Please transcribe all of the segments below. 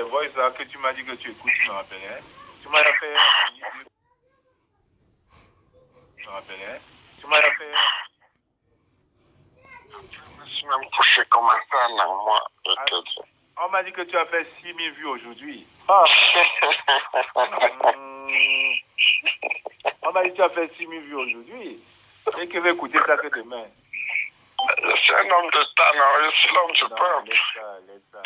voices là que tu m'as dit que tu écoutes, tu me rappelles, hein? Tu m'as fait... Tu me rappelles, hein? Tu m'as fait... Je suis même couché comme ça, non, moi, on m'a dit que tu as fait 6000 vues aujourd'hui. Ah. On m'a dit que tu as fait 6000 vues aujourd'hui. Et que je vais écouter ça que demain. Je suis un homme de temps, non, je suis l'homme du peuple. Laisse ça.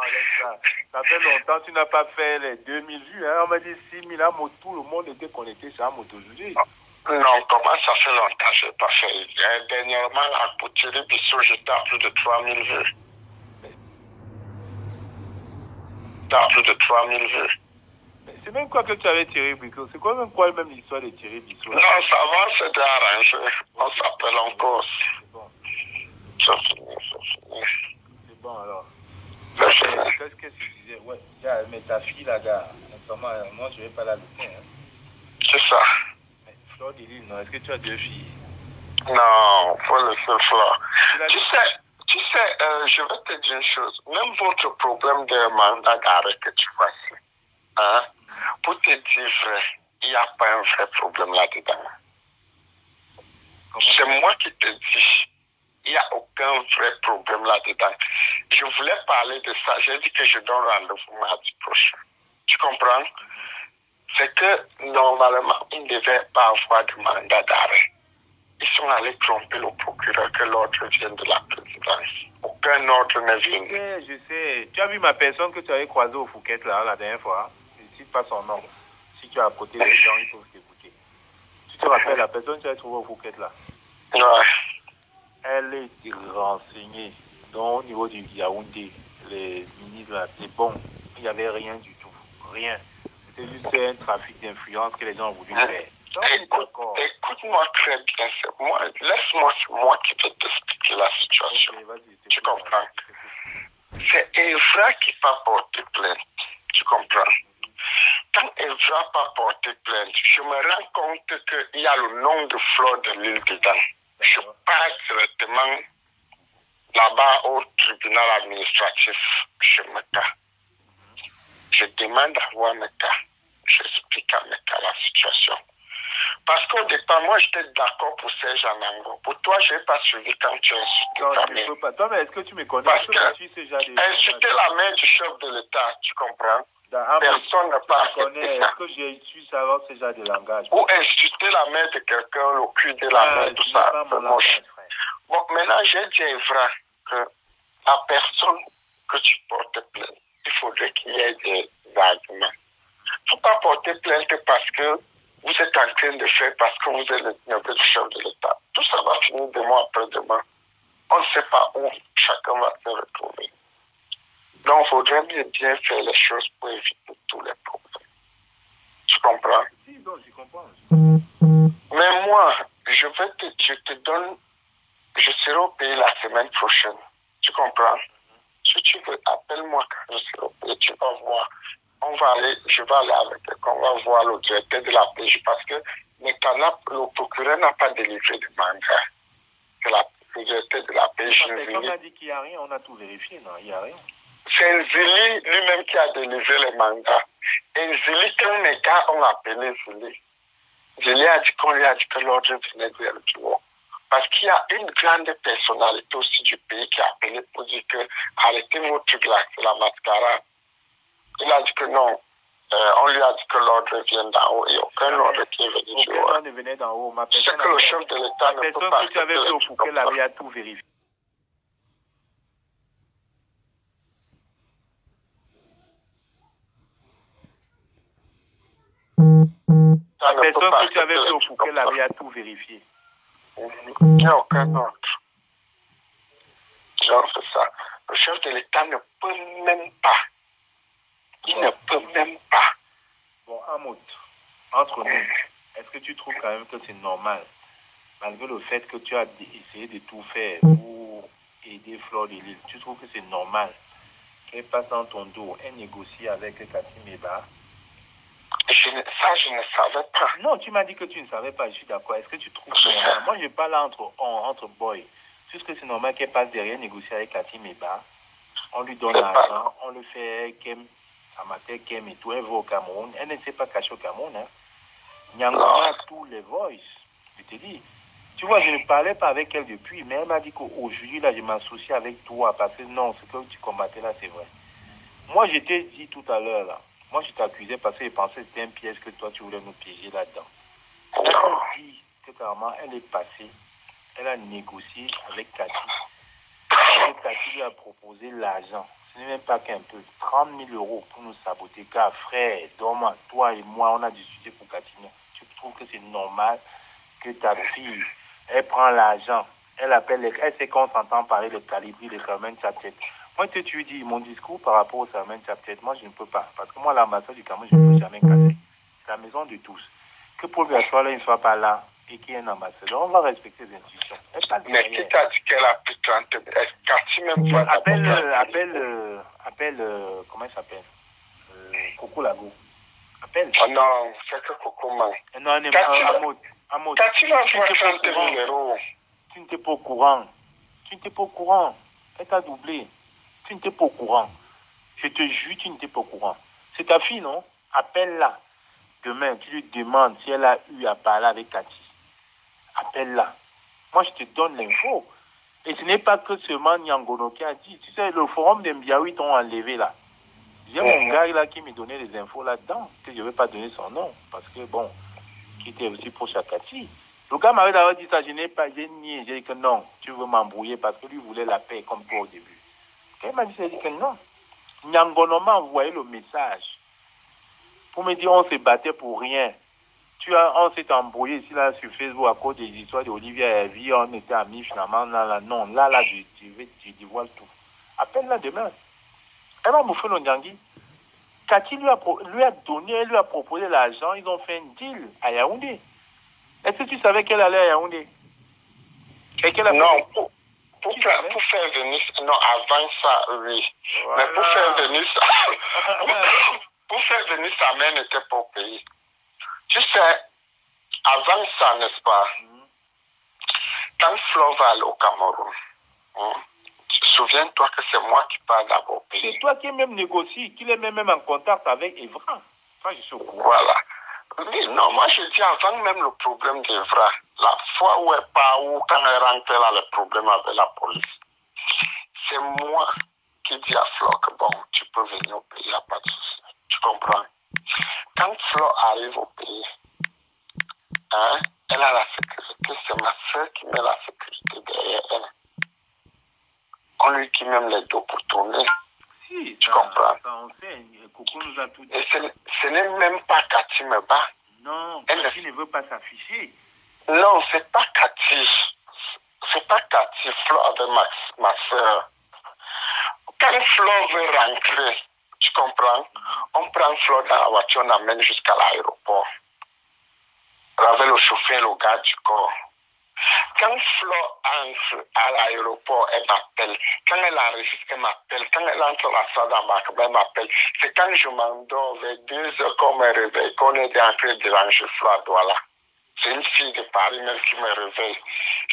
Laisse ça. Ça fait longtemps que tu n'as pas fait les 2000 vues. Hein? On m'a dit 6000, hein, tout le monde était connecté sur la moto aujourd'hui. Non, comment ça fait longtemps que je n'ai pas fait? Dernièrement, pour tirer Bissot, j'étais à plus de 3000 vues. Plus de 3000 vues. C'est même quoi que tu avais tiré Bissot? C'est quoi même l'histoire de tirer Bissot? Non, ça va, c'était arrangé. On s'appelle encore. C'est bon. C'est fini. C'est bon alors. C'est Qu'est-ce que tu disais? Ouais, mais ta fille là, gars, moi je vais pas la laisser. Hein. C'est ça. Mais Flore de Lille, non, est-ce que tu as 2 filles? Non, faut laisser Flore. Tu sais, je vais te dire une chose. Même votre problème de mandat d'arrêt que tu vois ici, hein, pour te dire vrai, il n'y a pas un vrai problème là-dedans. C'est moi qui te dis, il n'y a aucun vrai problème là-dedans. Je voulais parler de ça. J'ai dit que je donne rendez-vous mardi prochain. Tu comprends? C'est que normalement, il ne devait pas avoir de mandat d'arrêt. Ils sont allés tromper le procureur que l'ordre vienne de la présidence. Aucun ordre n'est venu. Je sais. Tu as vu ma personne que tu avais croisée au Fouquet là, la dernière fois? Je ne cite pas son nom. Si tu as apporté les gens, ils peuvent t'écouter. Tu te rappelles la personne que tu as trouvée au Fouquet là? Ouais. Elle est renseignée. Donc au niveau du Yaoundé, les ministres là, c'est bon. Il n'y avait rien du tout. Rien. C'était juste un trafic d'influence que les gens ont voulu faire. Écoute-moi très bien. Laisse-moi, c'est moi qui vais t'expliquer la situation. Tu comprends? C'est Evra qui va porter plainte. Tu comprends? Quand Evra va porter plainte, je me rends compte qu'il y a le nom de Flore de Lille dedans. Je pars directement là-bas au tribunal administratif chez Meka. Je demande à voir Meka. J'explique à Meka la situation. Parce qu'au départ, moi, j'étais d'accord pour Serge Anango. Pour toi, je n'ai pas suivi quand tu as insulté ta mère. Non, pas. Toi, mais est-ce que tu me connais? Parce que insulter la mère du chef de l'État, tu comprends? Personne n'a pas accepté ça. Est-ce que j'ai su savoir ce genre de langage? Ou insulter la mère de quelqu'un, le cul de la mère, tout ça, c'est moche. Bon, maintenant, j'ai dit à Evra que la personne que tu portes plainte, il faudrait qu'il y ait des arguments. Il ne faut pas porter plainte parce que vous êtes en train de faire parce que vous êtes le neveu du chef de l'État. Tout ça va finir demain après-demain. On ne sait pas où chacun va se retrouver. Donc, il faudrait bien faire les choses pour éviter tous les problèmes. Tu comprends? Si, bon, je comprends. Mais moi, je te donne, je serai au pays la semaine prochaine. Tu comprends? Si tu veux, appelle-moi quand je serai au pays, tu vas voir. Je vais aller avec eux, on va voir le directeur de la PJ parce que le procureur n'a pas délivré de mandat. Le directeur de la PJ. On a dit qu'il n'y a rien, on a tout vérifié, non, il n'y a rien. C'est Nzili lui-même qui a délivré les mandats. Et Nzili, quand les gars ont appelé Nzili, Nzili a dit qu'on lui a dit que l'ordre venait de l'Uruguay. Parce qu'il y a une grande personnalité aussi du pays qui a appelé pour dire que arrêtez votre truc là, c'est la mascarade. Il a dit que non. On lui a dit que l'ordre vient d'en haut. Il n'y a aucun ordre qui est venu du haut. Ne venait d'en haut. C'est que le chef de l'État ne peut pas. La personne que tu avais vu au Fouquet l'avait à tout vérifié. La personne que tu avais vu au Fouquet l'avait à tout vérifié. Il n'y a aucun ordre. Genre, c'est ça. Le chef de l'État ne peut même pas. Il ne peut même pas. Bon, Amout, entre nous, est-ce que tu trouves quand même que c'est normal, malgré le fait que tu as essayé de tout faire pour aider Flore de Lille, tu trouves que c'est normal qu'elle passe dans ton dos, elle négocie avec Kassim Eba? Je ne savais pas. Non, tu m'as dit que tu ne savais pas, je suis d'accord. Est-ce que tu trouves que c'est normal? Moi, je parle entre boys. Est-ce que c'est normal qu'elle passe derrière négocier avec Kassim Eba On lui donne l'argent, on le fait Kem, amateur Kem et tout, elle va au Cameroun. Elle ne s'est pas cachée au Cameroun. Hein. Nyangoma a tous les voices. Je te dis. Tu vois, je ne parlais pas avec elle depuis, mais elle m'a dit qu'aujourd'hui, là, je m'associe avec toi parce que non, ce que tu combattais là, c'est vrai. Moi, je t'ai dit tout à l'heure, là. Moi, je t'accusais parce que je pensais que c'était un piège que toi, tu voulais nous piéger là-dedans. Elle a dit que carrément, elle est passée. Elle a négocié avec Cathy. Et Cathy lui a proposé l'argent. Ce n'est même pas qu'un peu. 30 000 euros pour nous saboter. Car frère, Doma, toi et moi, on a discuté pour Cathy. Tu trouves que c'est normal que ta fille, elle prend l'argent, elle appelle, elle sait qu'on s'entend parler de calibri, de Carmen Chaptet. Moi, tu lui dis, mon discours par rapport au Carmen Chaptet, moi, je ne peux pas. Parce que moi, l'ambassade du Cameroun, je ne peux jamais casser. C'est la maison de tous. Que Paul Gassois, là, il ne soit pas là et qu'il y ait un ambassadeur, on va respecter les institutions. Mais qui t'a dit qu'elle a pu tenter? Cathy même pas appelle, comment il s'appelle? Coco Lago. Appelle. Oh non, c'est que Coco man. Non, Cathy va voir 30 000 euros. Tu n'étais pas au courant. Tu n'étais pas au courant. Elle t'a doublé. Tu n'étais pas au courant. Je te jure, tu n'étais pas au courant. C'est ta fille, non? Appelle-la. Demain, tu lui demandes si elle a eu à parler avec Cathy. Appelle-la. Moi, je te donne l'info. Et ce n'est pas que seulement Nyangono qui a dit. Tu sais, le forum de Mbiaoui t'ont enlevé là. J'ai mon gars là qui me donnait les infos là-dedans, que je ne vais pas donner son nom, parce que bon, qui était aussi proche à Cathy. Le gars m'avait d'abord dit ça, j'ai nié, j'ai dit que non, tu veux m'embrouiller parce que lui voulait la paix comme toi au début. Quand il m'a dit ça, j'ai dit que non. Nyangono m'a envoyé le message pour me dire on se battait pour rien. On s'est embrouillé ici là sur Facebook à cause des histoires d'Olivier et Evie, on était amis finalement, là, non, là, je dévoile tout. Appelle-la demain. Elle m'a bouffé le Nyangui. Cathy lui a donné, elle lui a proposé l'argent, ils ont fait un deal à Yaoundé. Est-ce que tu savais qu'elle allait à Yaoundé? Et qu'elle a non, pour faire venir, non, avant ça, oui. Voilà. Mais pour faire venir ça, pour faire venir sa mère n'était pas au pays. Tu sais, avant ça, n'est-ce pas, quand Flo va aller au Cameroun, souviens-toi que c'est moi qui parle d'abord au pays. C'est toi qui même négocie, qui est même en contact avec Evra. Ça, je suis au courant. Voilà. Oui, non, moi je dis avant même le problème d'Evra, la fois où elle part, ou quand elle rentre là, le problème avec la police, c'est moi qui dis à Flo que bon, tu peux venir au pays, il n'y a pas de souci. Tu comprends? Quand Flo arrive au pays, hein, elle a la sécurité, c'est ma soeur qui met la sécurité derrière elle. On lui dit même les dos pour tourner. Si, tu comprends? Ça, on sait, Coco nous a tout dit. Et ce n'est même pas Cathy me bat. Non, Cathy ne veut pas s'afficher. Non, c'est pas Cathy. C'est pas Cathy, Flo avec ma soeur. Quand Flo veut rentrer, tu comprends? On prend Flo dans la voiture, on l'amène jusqu'à l'aéroport. Avec le chauffeur, le gars du corps. Quand Flo entre à l'aéroport, elle m'appelle. Quand elle enregistre, elle m'appelle. Quand elle entre dans la salle d'embarquement, elle m'appelle. C'est quand je m'endors vers 2 heures qu'on me réveille, qu'on est en train de déranger Flo à Douala. C'est une fille de Paris même qui me réveille.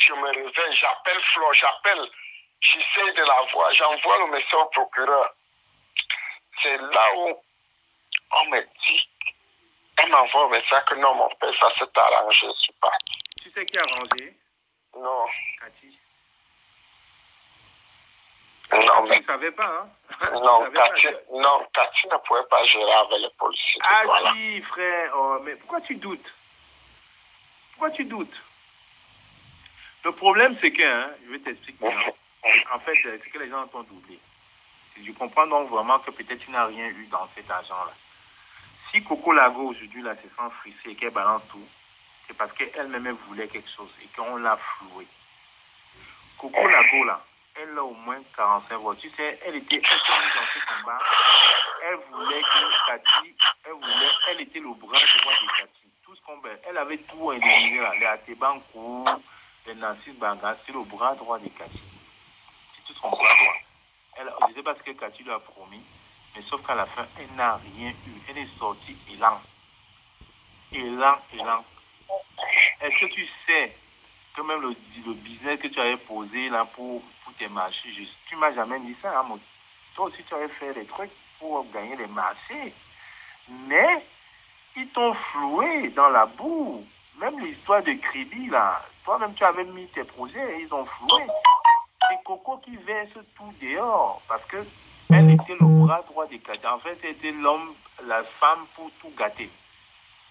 Je me réveille, j'appelle Flo, j'essaie de la voir, j'envoie le message au procureur. C'est là où on me dit, elle m'envoie un message que non, mon père, ça s'est arrangé, je suis parti. Tu sais qui a arrangé? Non. Cathy. Non, mais... Tu ne savais pas, hein? Non, Cathy ne pouvait pas gérer avec les policiers. Ah voilà. Si, frère. Oh, mais pourquoi tu doutes? Pourquoi tu doutes? Le problème, c'est que, hein, je vais t'expliquer. En fait, c'est que les gens t'ont doublé. Je comprends donc vraiment que peut-être tu n'as rien eu dans cet argent-là. Si Coco Lago, aujourd'hui, là, se sent frissée et qu'elle balance tout, c'est parce qu'elle-même voulait quelque chose et qu'on l'a floué. Coco Lago, là, elle a au moins 45 voix. Tu sais, elle était dans ce combat. Elle voulait que Cathy, elle était le bras droit de Cathy. Tout ce combat, elle avait tout éliminé là. Les Atebankou, les Nancy Banga, c'est le bras droit de Cathy. C'est tout son bras droit. Je ne sais pas ce que Cathy lui a promis, mais sauf qu'à la fin, elle n'a rien eu. Elle est sortie élan. Est-ce que tu sais que même le business que tu avais posé là pour tes marchés, tu ne m'as jamais dit ça, hein, Toi aussi, tu avais fait des trucs pour gagner les marchés. Mais, ils t'ont floué dans la boue. Même l'histoire de crédit, là. Toi-même, tu avais mis tes projets et ils ont floué. C'est Coco qui verse tout dehors. Parce que elle était le bras droit de Cathy. En fait, c'était l'homme, la femme pour tout gâter.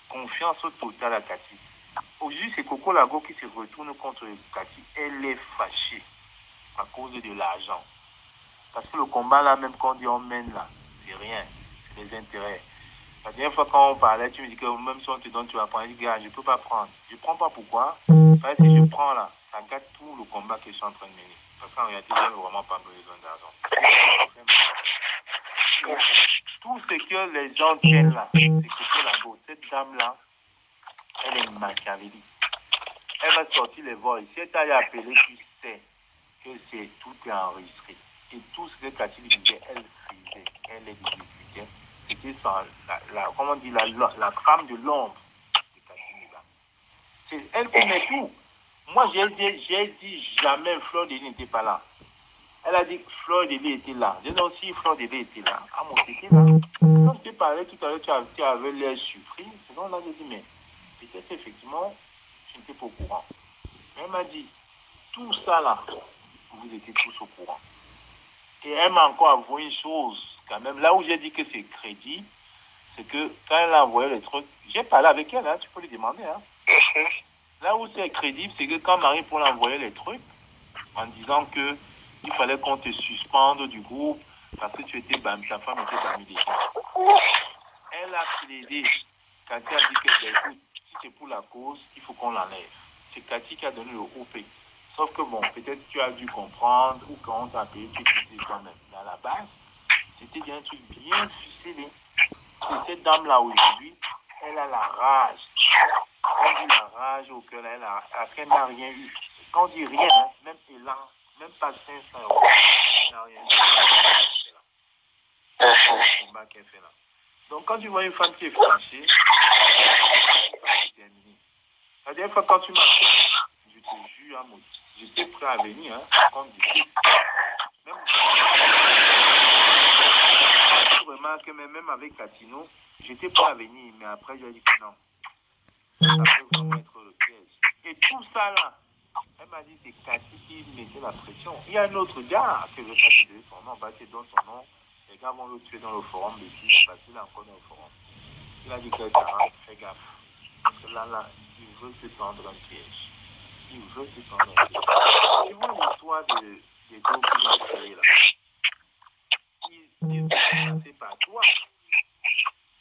Confiance totale à Cathy. Aujourd'hui, c'est Coco Lago qui se retourne contre Cathy. Elle est fâchée à cause de l'argent. Parce que le combat là, même quand on dit on mène là, c'est rien. C'est les intérêts. La dernière fois quand on parlait, tu me dis que même si on te donne, tu vas prendre. Je dis, gars, je ne peux pas prendre. Je ne prends pas pourquoi? Parce que si je prends là, ça gâte tout le combat que je suis en train de mener. Parce qu'en réalité, je n'ai vraiment pas besoin d'argent. Tout ce que les gens tiennent là, c'est Coco Lago. Cette dame-là, elle est machiavélique. Elle va sortir les vols. Si elle t'a appelé, tu sais que c'est tout est enregistré. Et tout ce que Cathy disait, elle faisait, elle exécutait. C'était comment on dit, la femme de l'ombre de Cathy Mega. C'est elle qui met tout. Moi, j'ai dit jamais Fleur de Lys n'était pas là. Elle a dit que Fleur de Lys était là. J'ai dit aussi Fleur de Lys était là. Ah, moi, c'était là. Quand je t'ai parlé tout à l'heure, tu avais l'air surpris. Sinon, là, j'ai dit, mais peut-être effectivement, je n'étais pas au courant. Mais elle m'a dit, tout ça là, vous étiez tous au courant. Et elle m'a encore avoué une chose, quand même. Là où j'ai dit que c'est crédit, c'est que quand elle a envoyé les trucs, j'ai parlé avec elle, hein, tu peux lui demander. Hein. Là où c'est crédible, c'est que quand Marie-Paul a envoyé les trucs, en disant que il fallait qu'on te suspende du groupe parce que ta femme était bannie déjà. Elle a plaidé. Cathy a dit que, écoute, si c'est pour la cause, il faut qu'on l'enlève. C'est Cathy qui a donné le OP. Sauf que bon, peut-être tu as dû comprendre ou quand on t'a payé, tu étais quand même. Mais à la base, c'était bien un truc bien ficelé. Et cette dame-là aujourd'hui, elle a la rage. On dit la rage au cœur, elle n'a rien eu. Quand on dit rien, hein, même élan, même pas 500 euros, elle n'a rien eu. C'est le combat qu'elle fait là. Donc quand tu vois une femme qui est fâchée, c'est terminé. La dernière fois quand tu m'as fait, je te jure, hein, j'étais prêt à venir, hein, comme disait. Même tu remarques que même avec Catino, j'étais prêt à venir, mais après j'ai dit que non. Ça peut vraiment être le piège. Et tout ça là, elle m'a dit c'est Cathy qui mettait la pression. Il y a un autre gars, que je ne vais pas te donner son nom, parce que donne son nom, les gars vont le tuer dans le forum ici, parce qu'il est encore dans le forum. Il a dit que Sarah, fais gaffe. Parce que là, il veut se tendre un piège. Il veut se tendre un piège. Tu vois l'histoire des deux qui ont créé là. Ils vont passer par toi.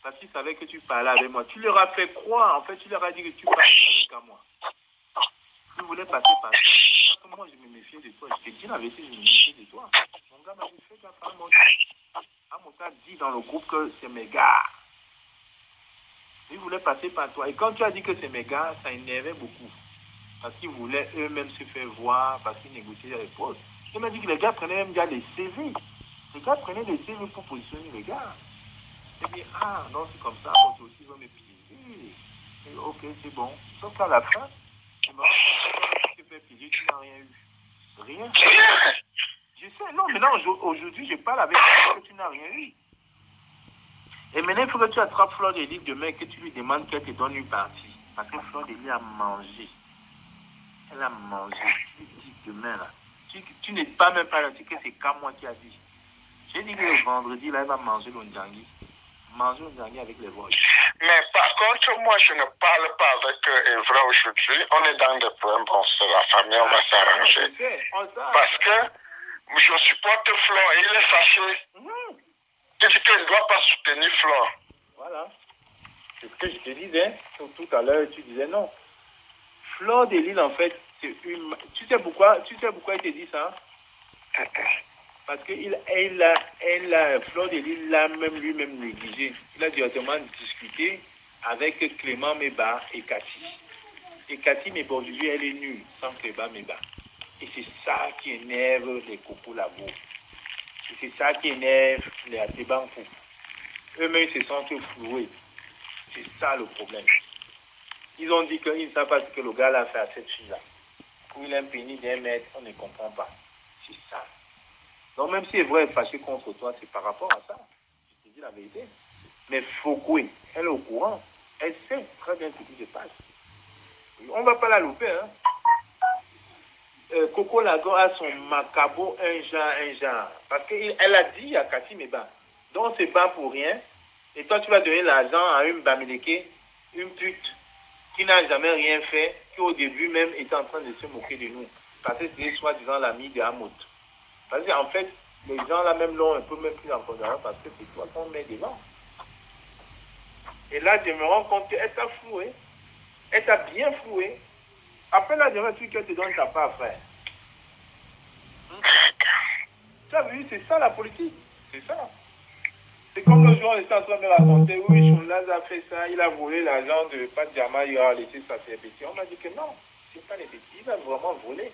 Parce qu'ils savaient que tu parlais avec moi. Tu leur as fait croire. En fait, tu leur as dit que tu parlais avec moi. Ils voulaient passer par toi. Parce que moi, je me méfiais de toi. Je t'ai dit la vérité, je me méfiais de toi. Mon gars m'a dit, fais gaffe à moi. Amota dit dans le groupe que c'est mes gars. Ils voulaient passer par toi. Et quand tu as dit que c'est mes gars, ça énervait beaucoup. Parce qu'ils voulaient eux-mêmes se faire voir, parce qu'ils négociaient les postes. Il m'a dit que les gars prenaient même déjà des CV. Les gars prenaient des CV pour positionner les gars. J'ai dit, ah, non, c'est comme ça, moi aussi, ils vont me piéger. Et ok, c'est bon. Sauf qu'à la fin, tu m'as fait piéger, tu n'as rien eu. Rien. Je sais, non, mais non, aujourd'hui, je parle avec toi que tu n'as rien eu. Et maintenant, il faut que tu attrapes Fleur de Lys demain et que tu lui demandes qu'elle te donne une partie. Parce que Fleur de Lys a mangé. Elle a mangé. Tu dis demain, là. Tu n'es pas même pas là, tu sais que c'est qu'à moi qui a dit. J'ai dit que le vendredi, là, elle va manger l'Ondjangi. Manger l'Ondjangi avec les voix. Mais par contre, moi, je ne parle pas avec Evra aujourd'hui. On est dans des problèmes. Bon, c'est la famille, on va s'arranger. Parce que je supporte Flore, il est fâché. Tu dis qu'il ne doit pas soutenir Flore. Voilà. C'est ce que je te disais. Tout à l'heure, tu disais non. Fleur de Lys, en fait, c'est une... Tu sais pourquoi il te dit ça? Parce que Fleur de Lys l'a même lui-même négligé. Il a directement discuté avec Clément Meba et Cathy. Et Cathy Meba, aujourd'hui, elle est nulle sans Clément Meba. Et c'est ça qui énerve les Coco Lago. Et c'est ça qui énerve les Atebankou. Eux-mêmes se sentent floués. C'est ça le problème. Ils ont dit qu'ils ne savent pas ce que le gars l'a fait à cette fille-là. Où il a un pénis d'un mètre, on ne comprend pas. C'est ça. Donc même si Evra est fâché contre toi, c'est par rapport à ça. Je te dis la vérité. Mais Fokoué, elle est au courant. Elle sait très bien ce qui se passe. On ne va pas la louper. Hein. Coco Lago a son macabo, un genre. Parce qu'elle a dit à Kassim Eba, donc on se bat pour rien. Et toi, tu vas donner l'argent à une Bamileke, une pute, qui n'a jamais rien fait, qui au début même était en train de se moquer de nous. Parce que c'est soi-disant l'ami de Hamout. Parce qu'en fait, les gens là même l'ont un peu même pris en considération parce que c'est toi qu'on met devant. Et là, je me rends compte qu'elle t'a floué. Elle t'a bien floué. Après la dernière truc qu'elle te donne ta part, frère. Tu as vu, c'est ça la politique. C'est ça. C'est comme le jour, on était en train de me raconter, oui, Chounaz a fait ça, il a volé l'argent de Pat Diama, il a laissé ça faire bêtises. On m'a dit que non, c'est pas les bêtises, il a vraiment volé.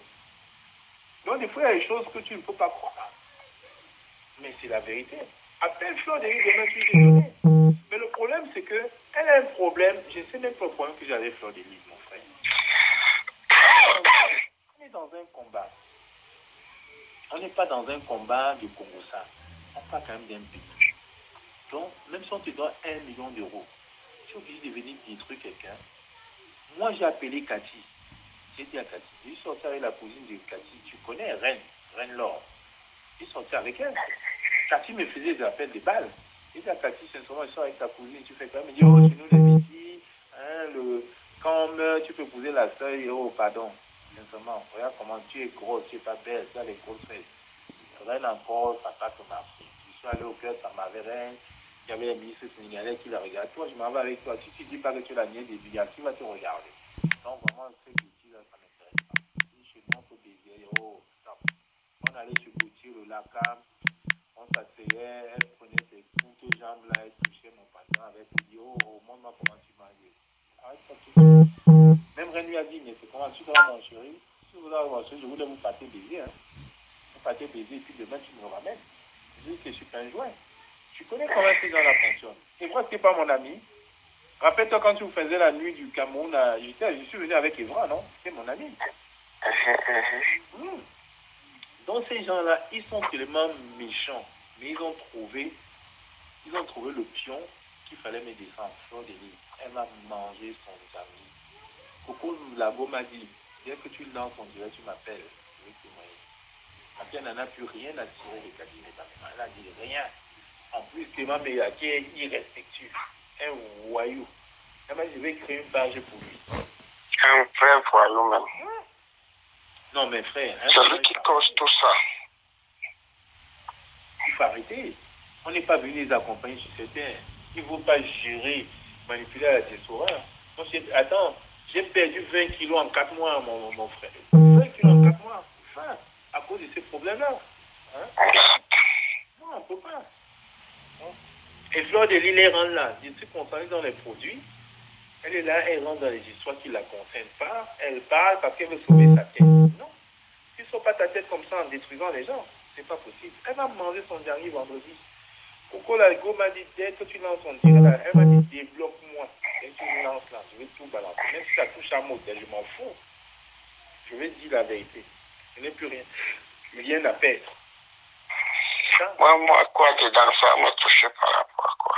Donc des fois, il y a des choses que tu ne peux pas croire. Mais c'est la vérité. Appelle Fleur Delis demain, tu lui donner. Mais le problème, c'est que elle a un problème. Je ne sais même pas le problème que j'avais Fleur Delis, mon frère. On est dans un combat. On n'est pas dans un combat de Congo-Ça. On parle quand même d'un pays. Donc, même si on te donne 1 million d'euros, tu es obligé de venir détruire quelqu'un. Moi, j'ai appelé Cathy. J'ai dit à Cathy, je suis sorti avec la cousine de Cathy. Tu connais Reine Laure. Je suis sorti avec elle. Cathy me faisait des appels de balles. J'ai dit à Cathy, sincèrement, je sors avec ta cousine, tu fais quoi? Elle me dit, oh, chez nous, les petits, hein, quand on meurt, tu peux poser la sœur, oh, pardon. Sincèrement, regarde comment tu es grosse, tu n'es pas belle, tu as les grosses fesses. Reine encore, ça passe ma fille. Je suis allé au cœur, ça m'avait Reine. Il y avait un ministre sénégalais qui la regarde. Toi, je m'en vais avec toi. Si tu ne dis pas que tu es la nièce des billets, qui va te regarder? Donc, vraiment, ce Gauthier, là, ça ne m'intéresse pas. Si chez moi, on peut baiser, oh, stop. On allait chez Gauthier, le Lacam, on s'asseyait, elle prenait ses courtes jambes là, elle touchait mon pantalon avec, elle dit, oh, montre-moi comment tu manges. Arrête pas tout. Même Reine lui a dit, mais c'est comment tu dois mon chéri? Si vous avez mon chéri, je voulais vous partir baiser, hein. Vous partez baiser, et puis demain, tu me ramènes. Je dis que je suis pas un jouet. Tu connais comment ces gens-là fonctionnent. C'est vrai que tu n'es pas mon ami. Rappelle-toi quand tu vous faisais la nuit du Cameroun, je suis venu avec Evra, non? C'est mon ami. Donc ces gens-là, ils sont tellement méchants. Mais ils ont trouvé le pion qu'il fallait me descendre. Fleur Delis, elle m'a mangé son ami. Coco Lago m'a dit, dès que tu lances ton direct, tu m'appelles. Je vais témoigner. Après, elle n'en a plus rien à tirer de Cathy. Elle a dit rien. En plus, Clément Meya, qui est irrespectueux, un voyou. Elle m'a dit, je vais créer une page pour lui. Un vrai voyou, même. Non, mais frère. Hein, c'est lui qui cause tout ça. Il faut arrêter. On n'est pas venu les accompagner sur cette terre. Il ne faut pas gérer, manipuler à la diaspora. Attends, j'ai perdu 20 kilos en 4 mois, mon frère. 20 kilos en 4 mois. Enfin, à cause de ces problèmes-là. Hein? Non, on ne peut pas. Et Fleur Delis les rend là. Je suis concentrée dans les produits. Elle est là, elle rentre dans les histoires qui ne la concernent pas. Elle parle parce qu'elle veut sauver sa tête. Non. Tu ne sauves pas ta tête comme ça en détruisant les gens. C'est pas possible. Elle va manger son dernier vendredi. Coco Lago m'a dit, dès que tu lances ton tir là, elle m'a dit, débloque-moi. Dès que tu lances là, je vais tout balancer. Même si ça touche à mot, je m'en fous. Je vais dire la vérité. Je n'ai plus rien. Rien à perdre. Moi, quoi dedans, ça m'a touché par rapport à quoi.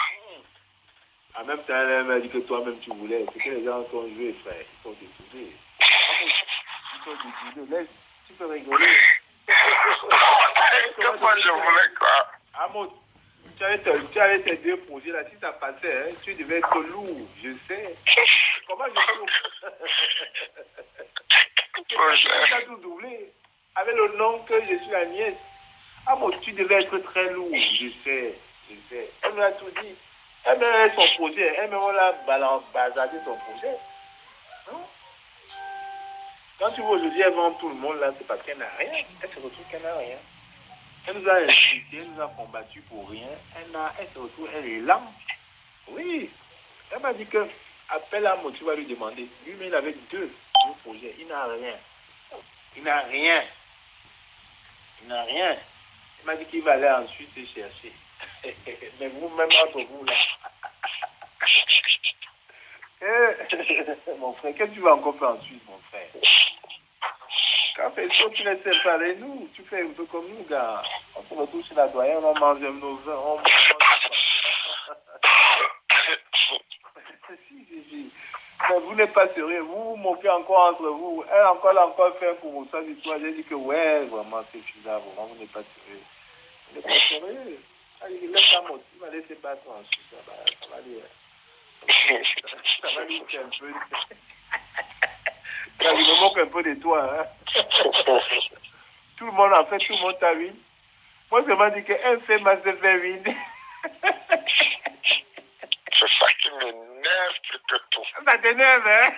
En même temps, elle m'a dit que toi-même tu voulais. C'est que les gens sont joués, frère. Ils sont détournés. Ils sont détournés. Laisse, tu peux rigoler. Que moi, je voulais quoi? Amot, tu avais tes 2 projets là. Si ça passait, hein, tu devais être lourd. Je sais. Comment je suis Tu as tout doublé. Avec le nom que je suis la nièce. Ah bon, tu devais être très lourd, je sais. Elle me l'a tout dit. Elle me son projet, elle me l'a bazardé son projet. Hein? Quand tu vois aujourd'hui, elle vend tout le monde là, c'est parce qu'elle n'a rien. Elle se retrouve qu'elle n'a rien. Elle nous a insulté, elle nous a combattu pour rien. Elle se retrouve, elle est là. Oui. Elle m'a dit que, appelle à moi, tu vas lui demander. Lui-même, il avait 2 projets. Il n'a rien. Il n'a rien. Il m'a dit qu'il va aller ensuite se chercher. Mais vous-même, entre vous, là. Mon frère, qu'est-ce que tu vas encore faire ensuite, mon frère? Quand tu laisses parler nous, tu fais un peu comme nous, gars. On se retrouve chez la doyenne, on mange nos vins, on mange. Si. Mais vous n'êtes pas sérieux, vous vous moquez encore entre vous. Elle encore fait pour ça l'histoire. J'ai dit que ouais, vraiment, c'est bizarre, vraiment, vous n'êtes pas sérieux. Vous n'êtes pas sérieux. Allez, laisse la moto, il va laisser battre ensuite, ça va aller. Ça va lui faire un peu. Je me moque un peu de toi, hein. Tout le monde, en fait, tout le monde t'a vu. Moi, je m'ai dit qu'un fait ma se fait vide. C'est ça qui m'énerve plus que tout. Ça t'énerve, hein?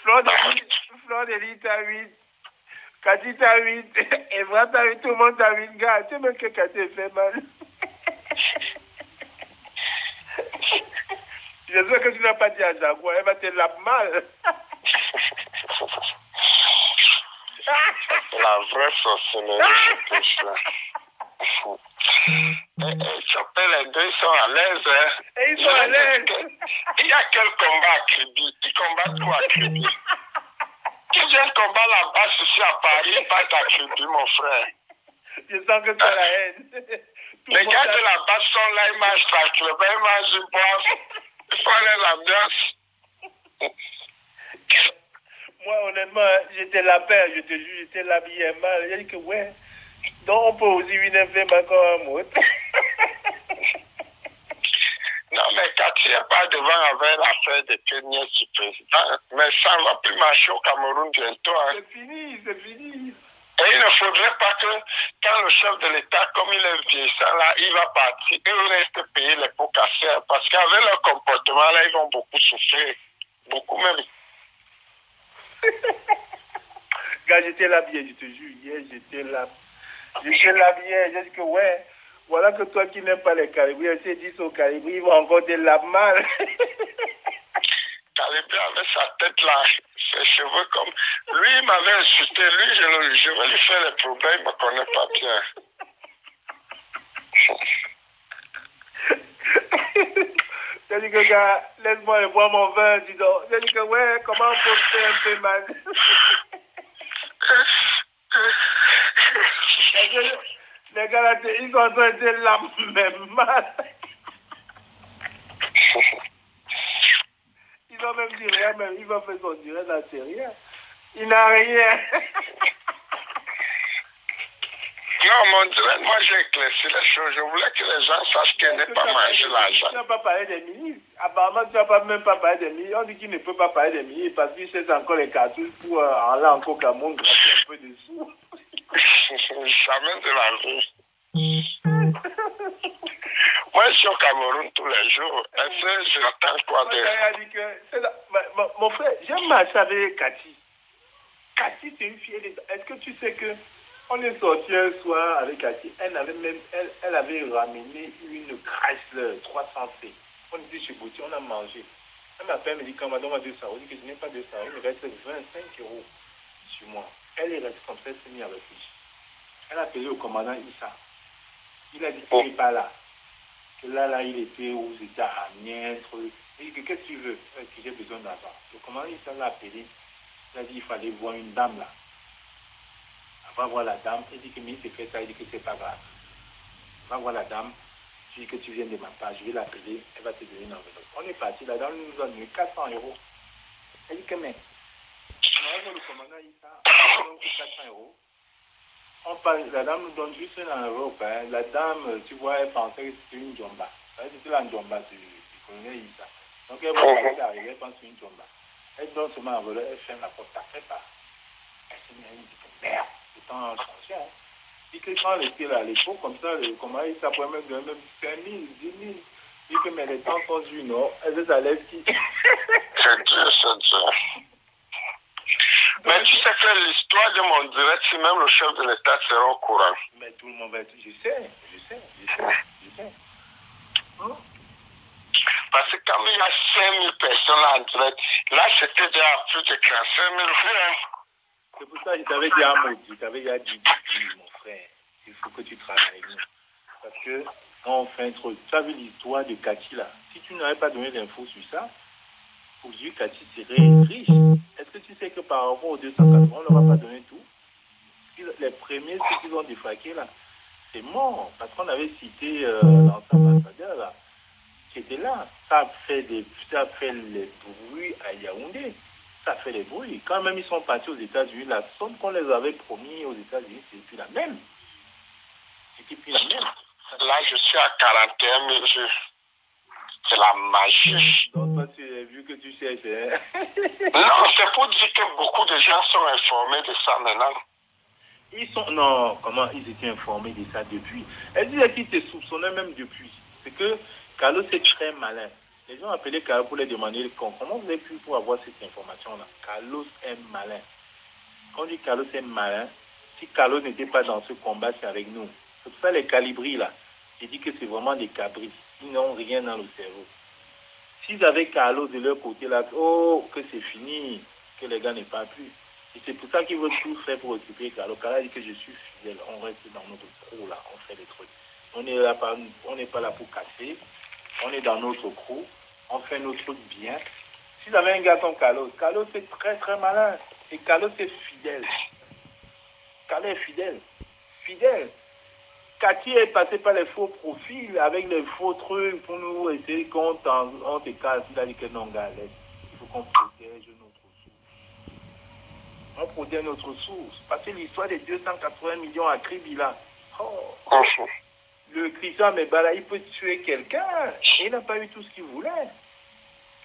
Fleur de lit t'a 8. Cathy t'a 8. Evra t'a 8. Tout le monde t'a 8. Gars, tu sais même que Cathy fait mal. J'espère que tu n'as pas dit à Jaguar. Elle va te laver mal. La vraie sorcellerie, c'est ça. Tu appelles les deux, ils sont à l'aise. Hein? Et ils sont à l'aise. Il y a quel combat à Kribi? Ils combattent quoi à Kribi? Qui vient combattre là-bas, ici à Paris, pas à Kribi, mon frère. Je sens que tu as la haine. Les gars de là-bas sont là, ils mangent tranquille, ils mangent, ils boivent, ils font l'ambiance. Moi, honnêtement, j'étais la paix, je te jure, j'étais l'habillé mal. J'ai dit que ouais, donc on peut aussi venir faire encore un mot. Non, mais Cathy n'est pas devant avec l'affaire des pionniers du président. Mais ça ne va plus marcher au Cameroun bientôt. Hein. C'est fini, c'est fini. Et il ne faudrait pas que, quand le chef de l'État, comme il est vieillissant, là, il va partir, il reste payer les pots cassés. Parce qu'avec leur comportement, là, ils vont beaucoup souffrir. Beaucoup même. Quand j'étais l'habillé, je te jure, hier, j'étais l'habillé, j'ai dit que ouais. Voilà que toi qui n'aimes pas les Calibris, essaie de dire aux Calibris, ils vont encore te laver mal. Calibri avec sa tête là, ses cheveux comme... Lui, il m'avait insulté, lui, je vais lui faire les problèmes, il ne me connaît pas bien. J'ai dit que gars, laisse-moi boire mon vin, dis donc. J'ai dit que ouais, comment on peut faire un peu mal. Les gars là, ils sont en train de la même mal. Ils ont même dit rien, même il va faire son direct, là, c'est rien. Il n'a rien. Non, mon direct, moi j'ai éclairci les choses. Je voulais que les gens sachent qu'elle n'est pas mangé l'argent. Tu n'as pas parlé des ministres. Apparemment, tu n'as même pas parlé des ministres. On dit qu'il ne peut pas parler des ministres parce qu'il cherche encore les cartouches pour aller encore au Cameroun gratter un peu de sous. Jamais de la vie. Moi, je suis au Cameroun tous les jours. Est-ce que j'attends quoi de... Mon frère, j'aime marcher avec Cathy. Cathy, c'est une fille. Est-ce que tu sais que on est sorti un soir avec Cathy, elle avait ramené une Chrysler 300C. On était chez Gauthier, on a mangé. Elle m'appelle, me dit, quand madame a 200 euros, je dis que je n'ai pas 200 euros, il me reste 25 euros sur moi. Elle est restée comme ça, elle s'est mise à réfléchir. Elle a appelé au commandant Issa. Il a dit qu'il n'est pas là. Que là, il était où, c'était à Amiens, truc. Il dit que qu'est-ce que tu veux? Que j'ai besoin d'argent. Le commandant Issa l'a appelé. Il a dit qu'il fallait voir une dame là. Va voir la dame, elle dit que mais c'est fait ça, il dit que c'est pas grave. Va voir la dame, je dis que tu viens de ma part, je vais l'appeler, elle va te donner une enveloppe. On est parti, la dame nous a donné 400 euros. Elle dit que mais, on va voir le commandant Issa, on donne 400 euros. On parle, la dame nous donne juste une enveloppe. Hein. La dame, tu vois, elle pensait que c'était une jomba. C'était la jomba du colonel Issa. Donc elle va arriver, elle pense que c'est une jomba. Elle donne seulement l'enveloppe, elle ferme la porte, ça fait pas. Elle se met, elle dit que merde. Temps changé. Hein. Et que quand elle était là à l'époque, comme ça, comment il s'appelle même 5 000, 10 000. Et que mais les temps sont durs, non? Elle ça laisse qui? C'est dur, c'est dur. Mais tu sais que l'histoire de mon direct, si même le chef de l'État sera au courant. Mais tout le monde va être. Je sais. Hein? Parce que quand il y a 5 000 personnes là en direct, là c'était déjà plus de 45 000 francs. C'est pour ça que je t'avais dit à Maudit, je t'avais dit, mon frère, il faut que tu travailles avec nous. Parce que quand on fait un truc, tu as vu l'histoire de Cathy là, si tu n'avais pas donné d'infos sur ça, aujourd'hui Cathy serait riche. Est-ce que tu sais que par rapport aux 280, on ne leur a pas donné tout? Les premiers, ceux qu'ils ont défraqué là, c'est mort. Parce qu'on avait cité l'ancien ambassadeur là, qui était là. Ça a fait les bruits à Yaoundé. Ça fait les bruits. Quand même ils sont partis aux États-Unis, la somme qu'on les avait promis aux États-Unis, c'est plus la même. C'était plus la même. Là, je suis à 41 000 vues. C'est la magie. Donc, toi, tu as vu que tu sais. Non, c'est pour dire que beaucoup de gens sont informés de ça maintenant. Non, comment ils étaient informés de ça depuis? Elle disait qu'ils te soupçonnaient même depuis. C'est que Carlos est très malin. Les gens appelaient Carlos pour les demander comment vous avez pu pour avoir cette information-là. Carlos est malin. Quand on dit Carlos est malin, si Carlos n'était pas dans ce combat, c'est avec nous. C'est pour ça les calibris là. J'ai dit que c'est vraiment des cabris. Ils n'ont rien dans le cerveau. S'ils avaient Carlos de leur côté là, oh, que c'est fini, que les gars n'est pas plus. Et c'est pour ça qu'ils veulent tout faire pour occuper Carlos. Carlos dit que je suis fidèle. On reste dans notre crew là, on fait les trucs. On n'est pas là pour casser. On est dans notre crew. On fait nos trucs bien. S'ils avaient un gars comme Carlos, Carlos c'est très très malin. Et Carlos est fidèle. Carlos est fidèle. Fidèle. Cathy est passé par les faux profils avec les faux trucs pour nous essayer qu'on te casse. Il a dit que non, gars, il faut qu'on protège notre source. On protège notre source. Parce que l'histoire des 280 millions à Kribila. Oh. Le Christian Mebala, il peut tuer quelqu'un. Il n'a pas eu tout ce qu'il voulait.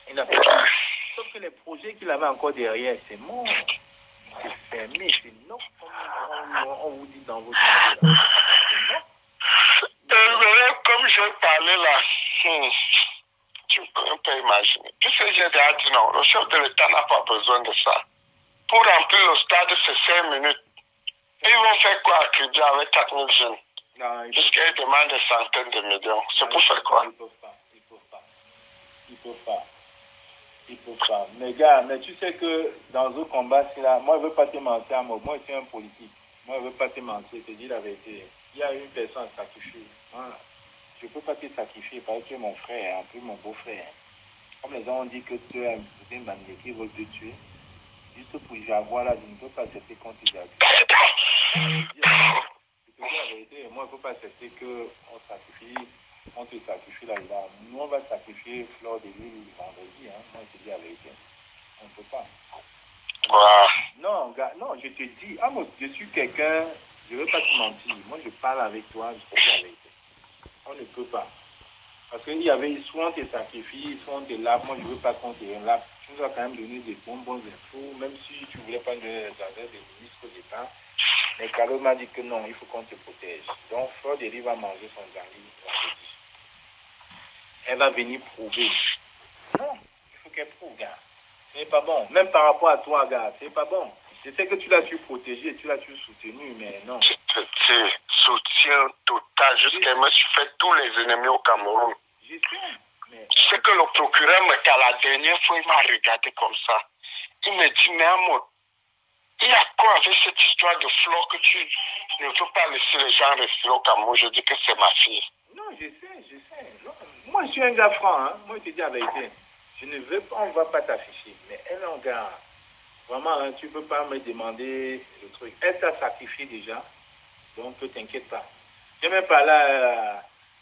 Il n'a pas eu. Sauf que les projets qu'il avait encore derrière, c'est mort. C'est fermé, c'est non. On vous dit dans votre vie, comme je parlais là, tu peux imaginer. Puisque j'ai déjà dit non, le chef de l'État n'a pas besoin de ça. Pour remplir le stade, c'est 5 minutes. Ils vont faire quoi à Kribia avec 4000 jeunes? Puisqu'ils demandent des centaines de millions. C'est pour faire quoi? Ils peuvent pas. Mais gars, mais tu sais que dans ce combat, là, moi je veux pas te mentir, moi je suis un politique. Moi je veux pas te mentir, te dire la vérité. Il y a une personne sacrifiée. Voilà. Je ne peux pas te sacrifier parce que tu es mon frère, un peu mon beau-frère. Comme les gens ont dit que tu es un bandit qui veut te tuer. Juste pour Jaguar, là, je ne peux pas accepter qu'on te jague. Je te dis la vérité, moi je ne peux pas accepter qu'on sacrifie. On te sacrifie là. Nous, on va sacrifier Fleur de Lille vendredi. Hein. Moi, je te dis la vérité. On ne peut pas. Non, gars, non, je te dis, je suis quelqu'un, je ne veux pas te mentir. Moi, je parle avec toi, je te dis la vérité. On ne peut pas. Parce qu'il y avait, soit on te sacrifie, soit on te lave. Moi, je ne veux pas qu'on te lave. Tu nous as quand même donné des bonnes infos, même si tu ne voulais pas donner les adresses des ministres d'État. Mais Carlo m'a dit que non, il faut qu'on te protège. Donc, Fleur de Lille va manger son garni vendredi. Elle va venir prouver. Non, il faut qu'elle prouve, gars. Ce n'est pas bon. Même par rapport à toi, gars, c'est pas bon. Je sais que tu l'as su protéger, tu l'as su soutenu, mais non. C'est soutien total. Jusqu'à moi, je fais tous les ennemis au Cameroun. Je sais, mais... Tu sais que le procureur, à la dernière fois, il m'a regardé comme ça. Il me dit, mais Amour, il y a quoi avec cette histoire de Flore que tu ne veux pas laisser les gens respirer au Cameroun? Je dis que c'est ma fille. Non, je sais. Non. Moi, je suis un gars franc, hein. Moi, je te dis la vérité. Je ne veux pas, on ne va pas t'afficher. Mais elle, en gars, vraiment, hein, tu ne peux pas me demander le truc. Elle t'a sacrifié déjà, donc ne t'inquiète pas. J'ai même parlé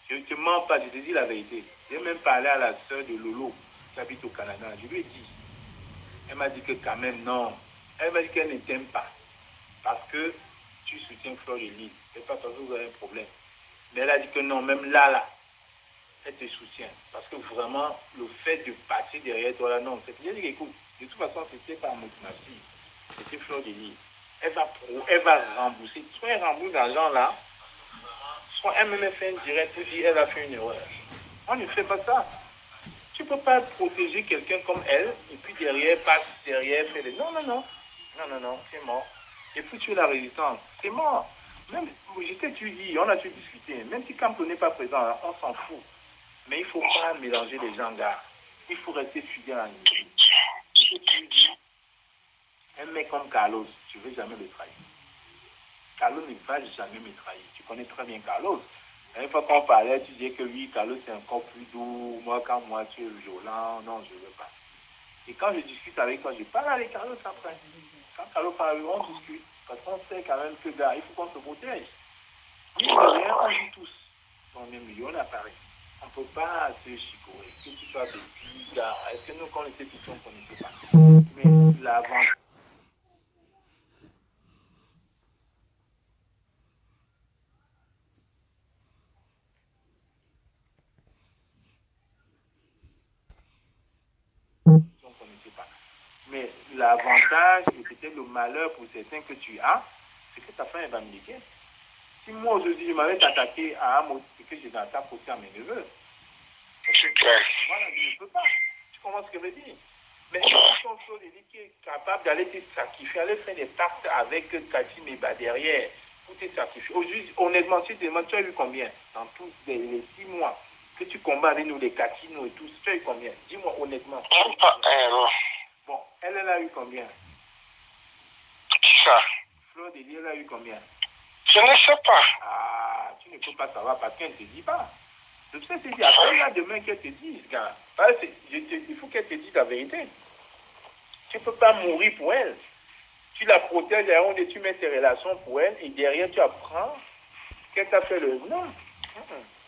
je ne te mens pas, je te dis la vérité. J'ai même parlé à la sœur de Lolo, qui habite au Canada. Je lui ai dit. Elle m'a dit que quand même, non. Elle m'a dit qu'elle ne t'aime pas. Parce que tu soutiens Fleur de Lille. C'est pas parce que vous avez un problème. Mais elle a dit que non, même là, elle te soutient. Parce que vraiment, le fait de passer derrière toi là, non. C'est bien dit, écoute, de toute façon, c'était pas ma fille. C'était Fleur de Lille. Elle va rembourser. Soit elle rembourse l'argent là, soit elle me fait une directe et dit elle a fait une erreur. On ne fait pas ça. Tu ne peux pas protéger quelqu'un comme elle et puis derrière, passe derrière, faire des... Non, c'est mort. Et puis tu es la résistance. C'est mort. Même, tu dis, on a dû discuter. Même si Campo n'est pas présent, là, on s'en fout. Mais il ne faut pas mélanger les gens, gars. Il faut rester fidèle à l'unité. Un mec comme Carlos, tu ne veux jamais le trahir. Carlos ne va jamais me trahir. Tu connais très bien Carlos. Une fois qu'on parlait, tu disais que oui, Carlos c'est encore plus doux. Moi, tu es violent, non, je ne veux pas. Et quand je discute avec toi, je parle avec Carlos après. Quand Carlos parle, on discute. Parce qu'on sait quand même que, gars, il faut qu'on se protège. Mine de rien, on vit tous dans le même milieu, on apparaît. On ne peut pas se chicorer. Que tu sois petit, gars, est-ce que nous, quand on était petits, on ne connaissait pas? Mais l'avantage. On ne connaissait pas. Mais l'avantage et peut-être le malheur pour certains que tu as, c'est que ta femme va me niquer. Si moi aujourd'hui je m'avais attaqué à un mot et que je n'attaque aussi à mes neveux, voilà, je ne peux pas. Tu comprends ce que je veux dire? Mais si ton flot de qui est capable d'aller te sacrifier, aller faire des pactes avec Katim et derrière, pour te sacrifier. Aujourd'hui, honnêtement, si tu as eu combien dans tous les 6 mois que tu combats avec nous, les Katinos et tout, tu as eu combien? Dis-moi honnêtement. Bon, elle a eu combien? Qui ça? Fleur de elle a eu combien? Je ne sais pas. Ah, tu ne peux pas savoir parce qu'elle ne te dit pas. Je sais, c'est dit, après là, demain qu'elle te dise, gars. Il faut qu'elle te dise la vérité. Tu ne peux pas mourir pour elle. Tu la protèges et tu mets tes relations pour elle et derrière tu apprends qu'elle t'a fait le... Non.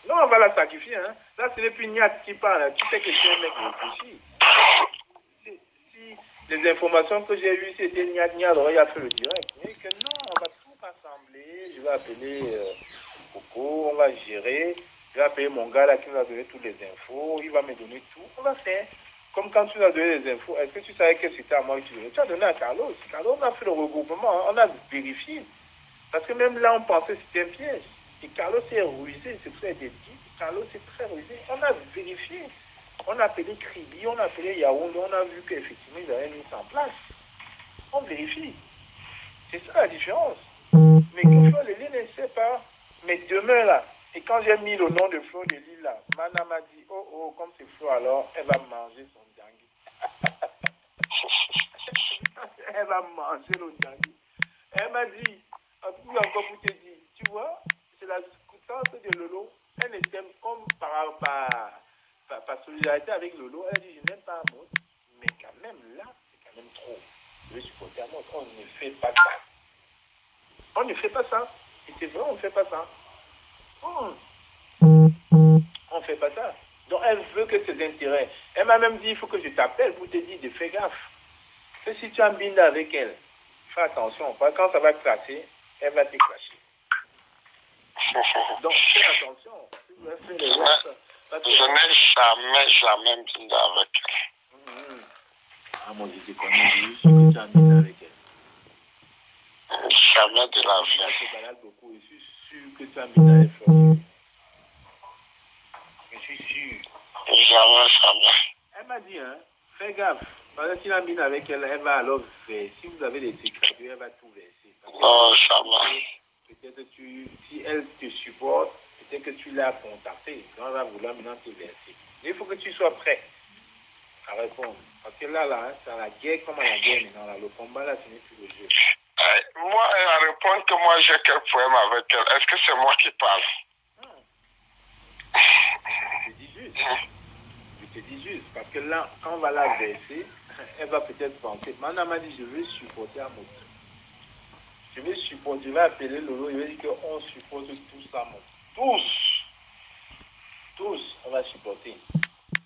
Non, on va la sacrifier. Hein. Là, ce n'est plus Niat qui parle. Tu sais que c'est un mec réfléchi. Si les informations que j'ai eues, c'était Niat, alors il a fait le direct. Mais que non, on va tout rassembler. Je vais appeler Coco, on va gérer. Je vais appeler mon gars là qui va donner toutes les infos. Il va me donner tout. On va faire. Comme quand tu nous as donné les infos, est-ce que tu savais que c'était à moi que tu donnais? Tu as donné à Carlos. Carlos, on a fait le regroupement. Hein. On a vérifié. Parce que même là, on pensait que c'était un piège. Et Carlos est rusé. C'est pour ça qu'il a dit. Carlos est très rusé. On a vérifié. On a appelé Kribi, on a appelé Yaoundé, on a vu qu'effectivement, ils avaient mis ça en place. On vérifie. C'est ça la différence. Mais que Flo de Lille ne sait pas. Mais demain, là, et quand j'ai mis le nom de Flo de Lille, là, Mana m'a dit, oh, comme c'est Flo, alors, elle va manger son dangui. Elle va manger le dangui. Elle m'a dit, encore pour te dire, tu vois, c'est la scoutance de Lolo. Elle ne t'aime comme par solidarité avec Lolo. Elle a dit, je n'aime pas Amos, mais quand même là, c'est quand même trop. Je vais supporter Amos. On ne fait pas ça. On ne fait pas ça. Et c'est vrai, on ne fait pas ça. On ne fait pas ça. Donc elle veut que ses intérêts. Elle m'a même dit, il faut que je t'appelle pour te dire de faire gaffe. Que si tu as un bind avec elle, fais attention. Parce que quand ça va classer, elle va te clasher. Donc fais attention. Tu vas faire les autres. Je n'ai jamais bind avec elle. Ah, moi je te connais, je suis que tu as un bind avec elle. Jamais de la vie. Je te balade beaucoup, je suis sûr que tu as un bind avec elle. Je suis sûr. Jamais. Elle m'a dit, hein, fais gaffe. Parce que si la mine avec elle, elle va alors verser. Si vous avez des secrets, elle va tout verser. Non, jamais. Peut-être si elle te supporte, peut-être que tu l'as contacté. Donc elle va vouloir maintenant te verser. Mais il faut que tu sois prêt à répondre. Parce que là, hein, c'est la guerre comme à la guerre maintenant. Là, le combat, là, ce n'est plus le jeu. Moi, elle va répondre que moi, j'ai quel problème avec elle. Est-ce que c'est moi qui parle? Je te dis juste. Je te dis juste. Parce que là, quand on va la verser, elle va peut-être penser. Maintenant, elle m'a dit, je veux supporter Amos. Je vais supporter, je vais appeler Lolo, je vais dire qu'on supporte tous Amos. Tous, on va supporter.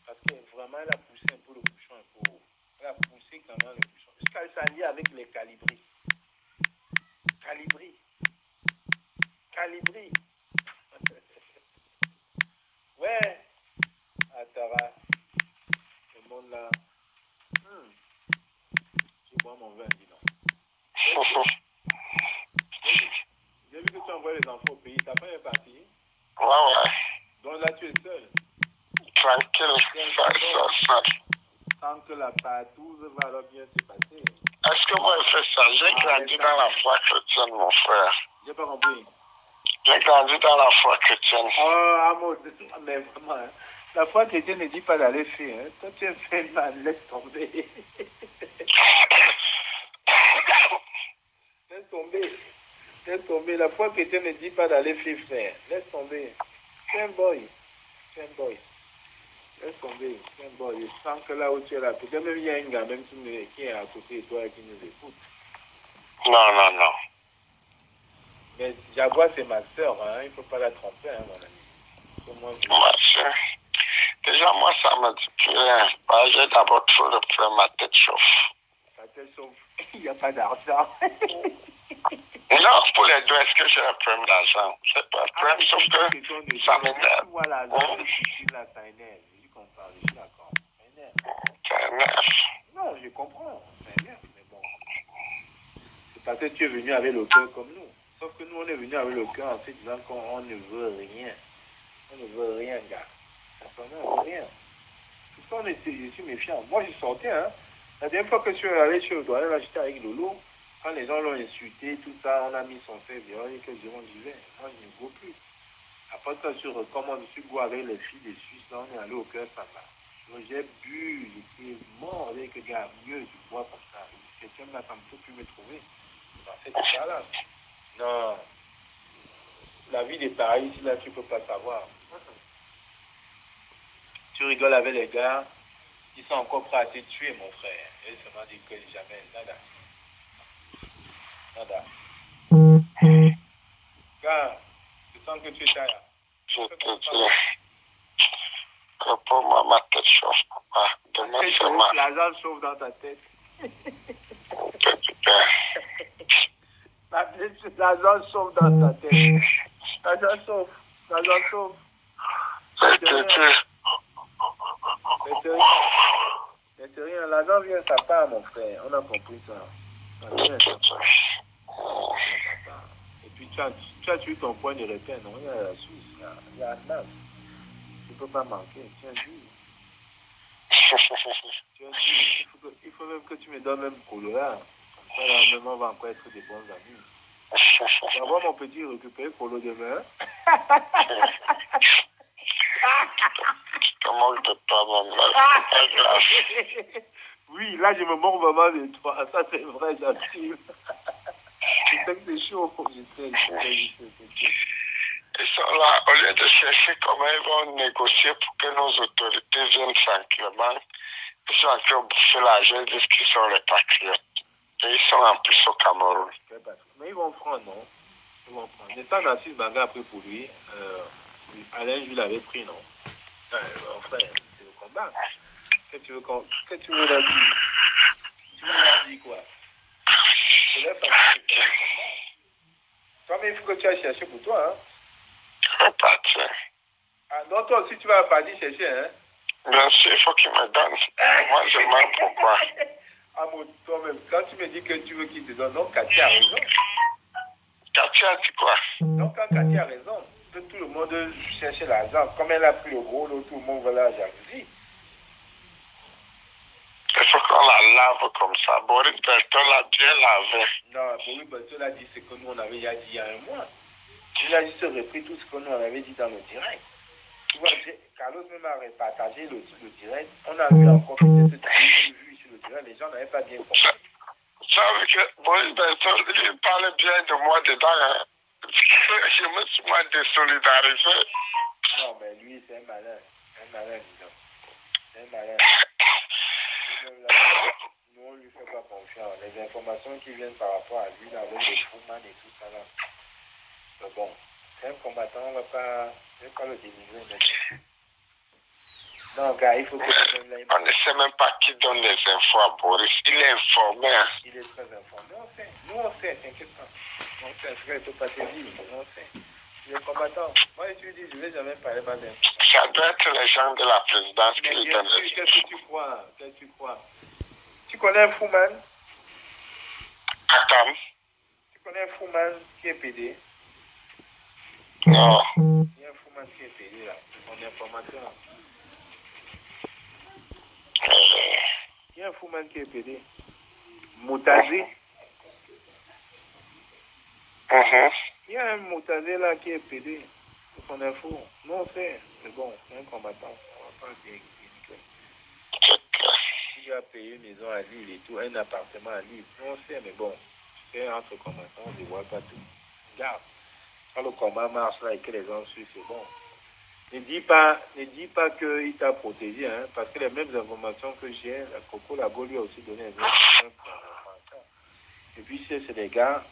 Parce que vraiment, elle a poussé un peu le bouchon, un peu haut. Elle a poussé quand même le bouchon. Jusqu'à s'allier avec les calibris. Calibri. Ouais. Atara. Le monde là. Je bois mon vin, dis donc. J'ai vu que tu envoies les enfants au pays. Ta femme est partie? Ouais. Donc là, tu es seul. Tranquille, ça. Tant que la partouze va alors bien se passer. Est-ce que moi, je fais ça? J'ai grandi dans la foi chrétienne, mon frère. J'ai pas compris. J'ai grandi dans la foi chrétienne. Oh, Amos, mais vraiment, hein. La foi chrétienne ne dit pas d'aller faire. Hein. Toi, tu es fait mal, laisse tomber. Laisse tomber. La foi chrétienne ne dit pas d'aller faire frère. Laisse tomber. C'est un boy. Laisse tomber. C'est un boy. Je sens que là où tu es là, peut-être même il y a un gars même qui est à côté de toi et qui nous écoute. Non. Mais Jaguar, c'est ma soeur, hein. Il ne faut pas la tromper, hein, mon ami. Moi, déjà, moi, ça me dit plus rien. J'ai d'abord trop le problème, ma tête chauffe. Ta tête chauffe. Il n'y a pas d'argent. Non, pour les deux, est-ce que j'ai un problème d'argent? C'est pas un problème, sauf que ça m'énerve. Voilà, là, ça énerve. Je comprends, je suis d'accord. Ça énerve. Ça énerve. Non, je comprends. Ça énerve, mais bon. C'est parce que tu es venu avec le cœur comme nous. Sauf que nous, on est venu avec le cœur en se disant qu'on ne veut rien. On ne veut rien, gars. On ne veut rien. Tout ça, je suis méfiant. Moi, je sortais, hein. La dernière fois que je suis allé chez le doyen, là, j'étais avec Lolo. Quand les gens l'ont insulté, tout ça, on a mis son fait dehors et que je vais. Moi, je ne go plus. Après ça, je recommence, je suis go avec les filles des Suisses, là, on est allé au cœur samba. J'ai bu, j'étais mort avec les gars, mieux, du bois comme ça. Quelqu'un là, ça ne peut plus me trouver. Dans cette cas-là. Non. La vie des pareils, ici, là, tu ne peux pas savoir. Tu rigoles avec les gars, ils sont encore prêts à te tuer, mon frère. Et ça m'a dit que jamais, nada. Nada. Gars, je sens que tu es là. Je te dis, que pour moi, ma tête chauffe, papa. Demain, c'est ma... L'argent chauffe dans ta tête. L'argent chauffe dans ta tête. L'argent chauffe. L'argent chauffe. Mais c'est rien. L'argent vient sa part, mon frère. On a compris ça. L'argent vient sa part. Et puis tu as tué ton point de repère, non? Il y a la Suisse, il y a Atlas. Tu ne peux pas manquer. Tu as dit. Il faut même que tu me donnes même Colo-là. Comme ça, là, même on va encore être des bons amis. Tu vas voir mon petit récupérer Colo demain. Tu te moques de toi, maman. Oui, là, je me moque vraiment de toi. Ça, c'est vrai, j'assume. Je sais que c'est chaud. Je sais. Ils sont là, au lieu de chercher comment ils vont négocier pour que nos autorités viennent tranquillement, ils sont en train de bouffer l'argent, ils disent qu'ils sont les patriotes. Et ils sont en plus au Cameroun. Mais ils vont prendre, non? Ils vont prendre. N'est-ce pas Nassis Banga a pris pour lui? Alain Jules l'avait pris, non? Enfin, c'est le combat. Que tu veux leur dire? Tu veux leur dire quoi? C'est là parce que toi, mais il faut que tu ailles chercher pour toi, hein? Je vais partir. Ah non, toi aussi, tu vas partir chercher, hein? Bien sûr, il faut qu'il me donne. Moi, je demande pourquoi. Ah, mon toi-même, quand tu me dis que tu veux qu'il te donne, non, Cathy a raison. Cathy a dit quoi? Donc, quand Cathy a raison, que tout le monde cherche l'argent. Comme elle a pris le gros lot, tout le monde veut la jalousie. Il faut qu'on la lave comme ça. Boris Bertol l'a bien lavé. Non, Boris Bertol a dit ce que nous, on avait déjà dit il y a un mois. Il a juste repris tout ce que nous, on avait dit dans le direct. Tu vois, Carlos même a repartagé le direct. On a vu encore peut-être ce vu sur le direct. Les gens n'avaient pas bien compris. Tu savais que Boris Bertol, il parlait bien de moi dedans. Hein. Je me suis moi désolidarisé. Non, mais lui, c'est un malin. Un malin, disons. C'est un malin. Nous, on ne lui fait pas confiance. Les informations qui viennent par rapport à lui, avec les Truman et tout ça, là. Mais bon, c'est un combattant, on ne va pas le dénigrer. Non, gars, il faut que tu donnes la. On ne sait même pas qui donne les infos à Boris. Il est informé. Hein. Il est très informé. On sait. Nous, on sait, t'inquiète pas. On sait, frère, il ne faut pas te dire, mais on sait. Il est combattant. Moi, je lui dis, je ne vais jamais parler pas d'infos. Ça doit être les gens de la présidence qui lui donnent les infos. Qu'est-ce que tu crois? Qu'est-ce que tu crois? Tu connais un Fouman? Attends. Tu connais un Fouman qui est PD? Non. Il y a un Fouman qui est PD, là. On est informateur. Il y a un Fouman qui est PD. Moutazé. Il y a un Moutazé là qui est PD. C'est son info. Nous on sait. Mais bon, c'est un combattant. On va pas bien dénigrer. Il a payé une maison à Lille et tout, un appartement à Lille. Nous on sait, mais bon, c'est entre combattants, on ne voit pas tout. Regarde. Quand le combat marche là et que les gens suivent, c'est bon. Ne dis pas qu'il t'a protégé, hein, parce que les mêmes informations que j'ai, la Coco Lago lui a aussi donné les informations. Et puis c'est des gars